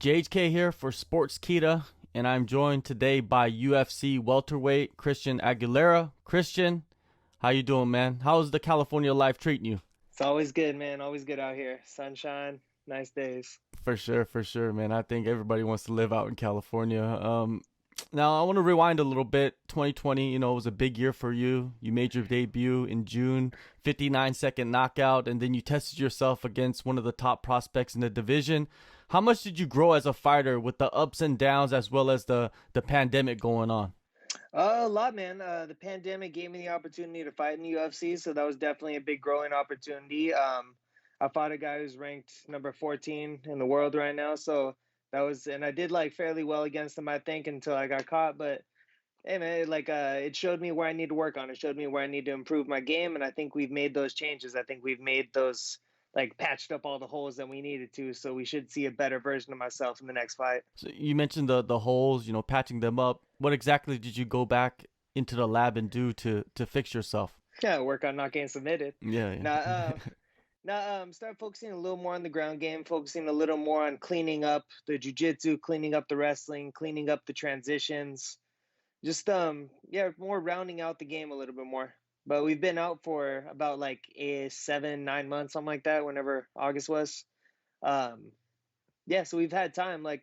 JHK here for Sportskeeda, and I'm joined today by UFC welterweight Christian Aguilera. Christian, how you doing, man? How's the California life treating you? It's always good, man. Always good out here. Sunshine, nice days. For sure, man. I think everybody wants to live out in California. Now I want to rewind a little bit. 2020, was a big year for you. You made your debut in June, 59-second knockout, and then you tested yourself against one of the top prospects in the division. How much did you grow as a fighter with the ups and downs as well as the pandemic going on? A lot, man. The pandemic gave me the opportunity to fight in the UFC, so that was definitely a big growing opportunity. I fought a guy who's ranked number 14 in the world right now, so and I did like fairly well against him, I think, until I got caught. But hey, man, it showed me where I need to work on. It showed me where I need to improve my game, and I think we've made those changes. I think we've made those patched up all the holes that we needed to. So we should see a better version of myself in the next fight. So you mentioned the holes, patching them up. What exactly did you go back into the lab and do to fix yourself? Yeah, work on not getting submitted. Yeah, Now, yeah. start focusing a little more on the ground game, focusing a little more on cleaning up the jiu-jitsu, cleaning up the wrestling, cleaning up the transitions. Just yeah, more rounding out the game a little bit more. But we've been out for about like 7, 9 months, something like that, whenever August was. Um, yeah, so we've had time. I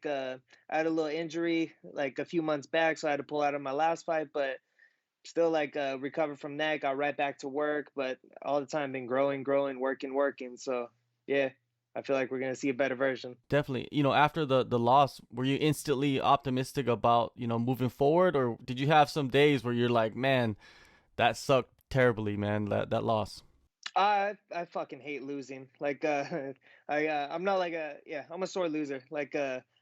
had a little injury like a few months back, so I had to pull out of my last fight, but still recovered from that, got right back to work, but all the time been growing, working. So yeah, I feel like we're gonna see a better version. Definitely. After the loss, were you instantly optimistic about, moving forward, or did you have some days where you're like, man, that sucked terribly, man, that loss? I fucking hate losing. I'm not I'm a sore loser.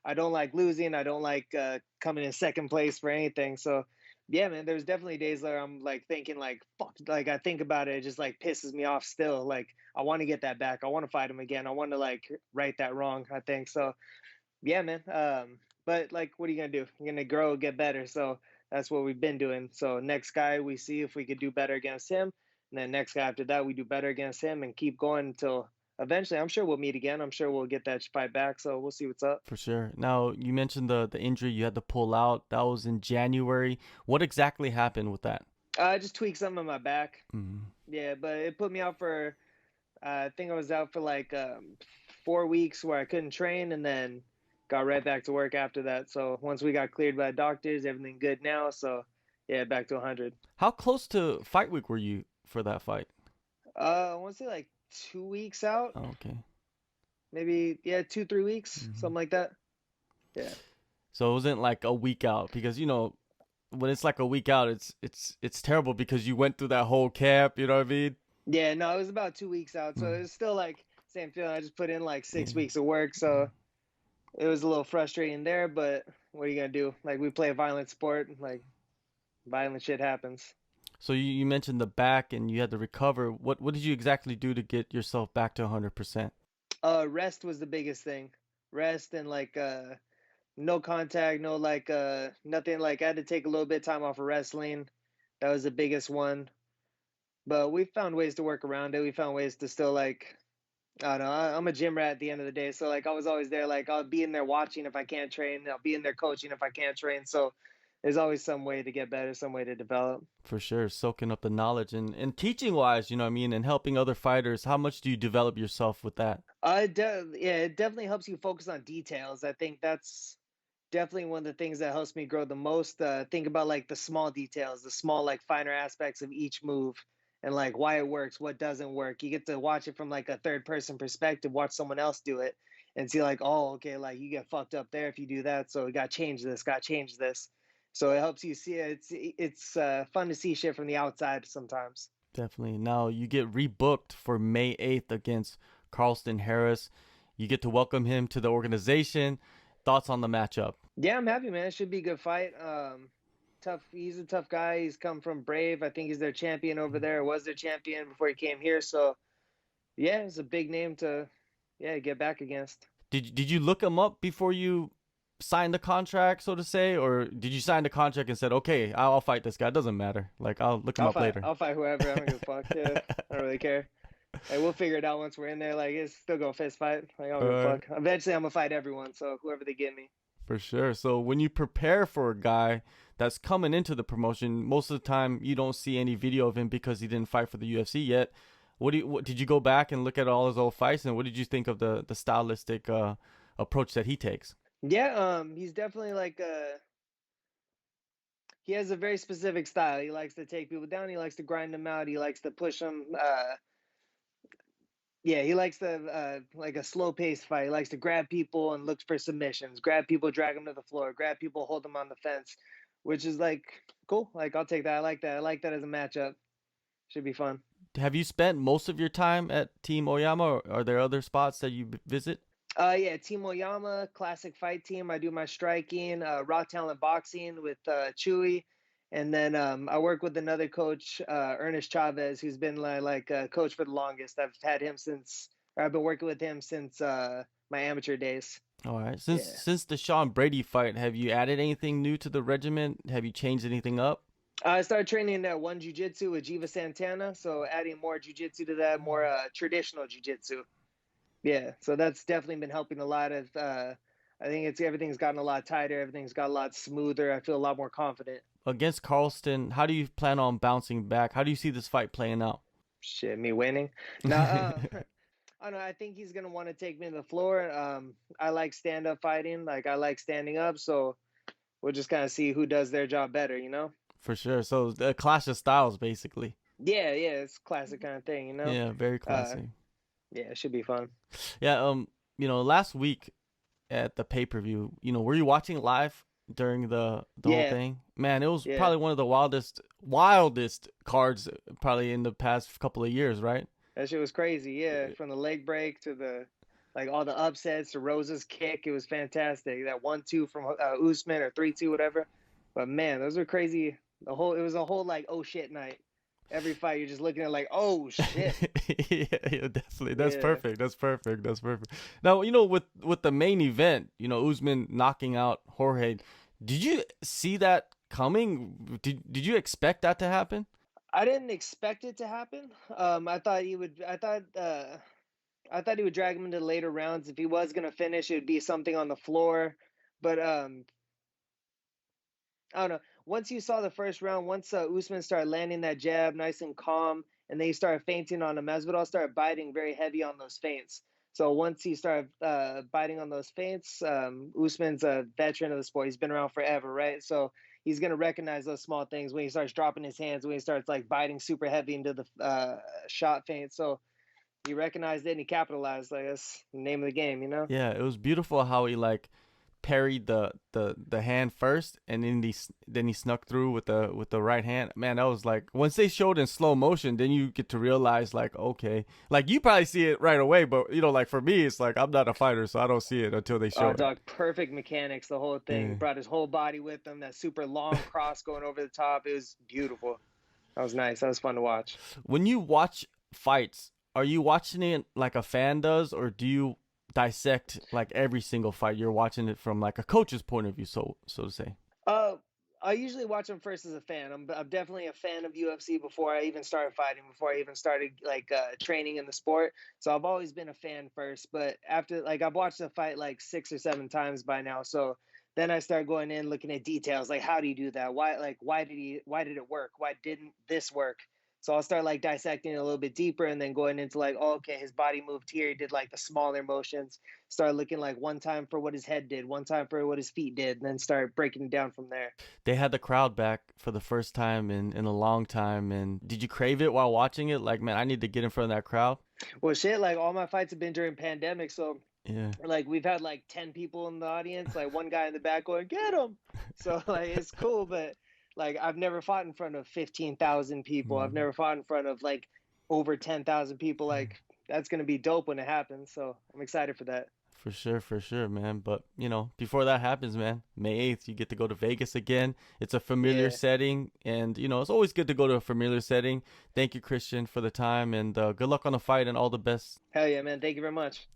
I don't like losing. I don't like coming in second place for anything. So yeah, man, there's definitely days where I'm like thinking like fuck, like I think about it, it just like pisses me off still. Like I want to get that back. I want to fight him again. I want to like right that wrong, I think. So yeah, man. But like what are you gonna do? You're gonna grow, get better. So that's what we've been doing. So next guy we see if we could do better against him. And then next guy after that, we do better against him and keep going until eventually I'm sure we'll meet again. I'm sure we'll get that fight back. So we'll see what's up. For sure. Now, you mentioned the injury you had to pull out. That was in January. What exactly happened with that? I just tweaked something in my back. Mm. Yeah, but it put me out for, I think I was out for 4 weeks where I couldn't train and then got right back to work after that. So once we got cleared by doctors, everything good now. So yeah, back to 100. How close to fight week were you for that fight? I want to say like 2 weeks out, Oh, okay. maybe, yeah, 2, 3 weeks, Hmm. something like that. Yeah. So it wasn't like a week out because when it's like a week out, it's terrible because you went through that whole camp. You know what I mean? Yeah, no, it was about 2 weeks out, so it Mm. was still like same feeling. I just put in like Yeah. 6 weeks of work, so it was a little frustrating there. But what are you gonna do? Like we play a violent sport, like violent shit happens. So you mentioned the back and you had to recover. What did you exactly do to get yourself back to 100%? Rest was the biggest thing. Rest and no contact, no nothing. Like I had to take a little bit of time off of wrestling. That was the biggest one. But we found ways to work around it. We found ways to still I don't know. I'm a gym rat at the end of the day, so like I was always there. Like I'll be in there watching if I can't train. I'll be in there coaching if I can't train. So there's always some way to get better, some way to develop. For sure, soaking up the knowledge and teaching wise, you know what I mean, and helping other fighters. How much do you develop yourself with that? Yeah, it definitely helps you focus on details. I think that's definitely one of the things that helps me grow the most. Think about like the small details, the small like finer aspects of each move, and like why it works, what doesn't work. You get to watch it from like a third person perspective, watch someone else do it, and see like, oh, okay, like you get fucked up there if you do that, so we got to change this, got to change this. So it helps you see it. It's fun to see shit from the outside sometimes. Definitely. Now you get rebooked for May 8th against Carlston Harris. You get to welcome him to the organization. Thoughts on the matchup? Yeah, I'm happy, man. It should be a good fight. Tough. He's a tough guy. He's come from Brave. I think he's their champion over there. Was their champion before he came here. So yeah, it's a big name to get back against. Did you look him up before you signed the contract, so to say, or did you sign the contract and said, okay, I'll fight this guy? It doesn't matter. Like I'll look him I'll up fight. later. I'll fight whoever. I don't give a fuck. Yeah, I don't really care. Like we'll figure it out once we're in there. Like it's still go fist fight. Like I don't give a Uh, fuck. Eventually, I'm gonna fight everyone. So whoever they give me. for sure. So when you prepare for a guy that's coming into the promotion, most of the time you don't see any video of him because he didn't fight for the UFC yet. What did you go back and look at all his old fights, and what did you think of the stylistic approach that he takes? Yeah, he's definitely like he has a very specific style. He likes to take people down. He likes to grind them out. He likes to push them. Yeah, he likes to like a slow paced fight. He likes to grab people and look for submissions. Grab people, drag them to the floor. Grab people, hold them on the fence, which is like cool. Like I'll take that. I like that. I like that as a matchup. Should be fun. Have you spent most of your time at Team Oyama, or are there other spots that you visit? Yeah, Team Oyama, classic fight team. I do my striking, raw talent boxing with Chewy, and then I work with another coach, Ernest Chavez, who's been like a coach for the longest. I've had him since, or I've been working with him since my amateur days. All right. Yeah. Since the Sean Brady fight, have you added anything new to the regiment? Have you changed anything up? I started training one jiu-jitsu with Jiva Santana, so adding more jiu-jitsu to that, more traditional jiu-jitsu. Yeah, so that's definitely been helping a lot. Of I think it's everything's gotten a lot tighter, everything's got a lot smoother. I feel a lot more confident. Against Carlston, how do you plan on bouncing back? How do you see this fight playing out? Shit, me winning. No, I don't know. I think he's gonna want to take me to the floor. I like stand-up fighting. Like I like standing up. So we'll just kind of see who does their job better. You know? For sure. So a clash of styles, basically. Yeah, yeah. It's classic kind of thing. You know? Yeah, very Uh, classic. yeah, it should be fun. Yeah. Last week at the pay per view, were you watching live during the whole Yeah, thing? Man, it was yeah. probably one of the wildest cards probably in the past couple of years, right? That shit was crazy. Yeah, from the leg break to the like all the upsets to Rose's kick, it was fantastic. That 1-2 from Usman or 3-2, whatever. But man, those were crazy. It was a whole like oh shit night. Every fight you're just looking at like oh shit. Yeah, definitely. That's Yeah. perfect. That's perfect. That's perfect. Now, with the main event, Usman knocking out Jorge, did you see that coming? Did you expect that to happen? I didn't expect it to happen. I thought he would. I thought he would drag him into the later rounds. If he was gonna finish, it would be something on the floor. But I don't know. Once you saw the first round, once Usman started landing that jab nice and calm, and then he started feinting on him, Masvidal started biting very heavy on those feints. So once he started biting on those feints, Usman's a veteran of the sport. He's been around forever, right? So he's gonna recognize those small things when he starts dropping his hands, when he starts like biting super heavy into the shot feint. So he recognized it and he capitalized. Like that's the name of the game, you know? Yeah, it was beautiful how he like parried the hand first, and then he snuck through with the right hand. Man, that was like once they showed in slow motion, then you get to realize like okay, like you probably see it right away, but like for me, it's like I'm not a fighter, so I don't see it until they show Oh, it. dog, perfect mechanics, the whole thing. He Yeah. brought his whole body with him, that super long cross going over the top. It was beautiful. That was nice. That was fun to watch. When you watch fights, are you watching it like a fan does, or do you dissect like every single fight? You're watching it from like a coach's point of view, so to say. Uh, I usually watch them first as a fan. I'm definitely a fan of UFC before I even started fighting, before I even started like training in the sport. So I've always been a fan first. But after like I've watched the fight like 6 or 7 times by now. So then I start going in looking at details like how do you do that? Why did it work? Why didn't this work? So I'll start like dissecting it a little bit deeper and then going into like, oh, okay, his body moved here. He did like the smaller motions. Start looking like one time for what his head did, one time for what his feet did, and then start breaking it down from there. They had the crowd back for the first time in a long time. And did you crave it while watching it? Like, man, I need to get in front of that crowd. Well, shit, like all my fights have been during pandemic, so Yeah. like we've had like 10 people in the audience, like one guy in the back going, "Get him!" So like it's cool, but like I've never fought in front of 15,000 people. I've Mhm. never fought in front of like over 10,000 people. Like that's gonna be dope when it happens. So I'm excited for that. For sure, man. But before that happens, man, May 8th, you get to go to Vegas again. It's a familiar Yeah. setting, and it's always good to go to a familiar setting. Thank you, Christian, for the time, and good luck on the fight, and all the best. Hell yeah, man. Thank you very much.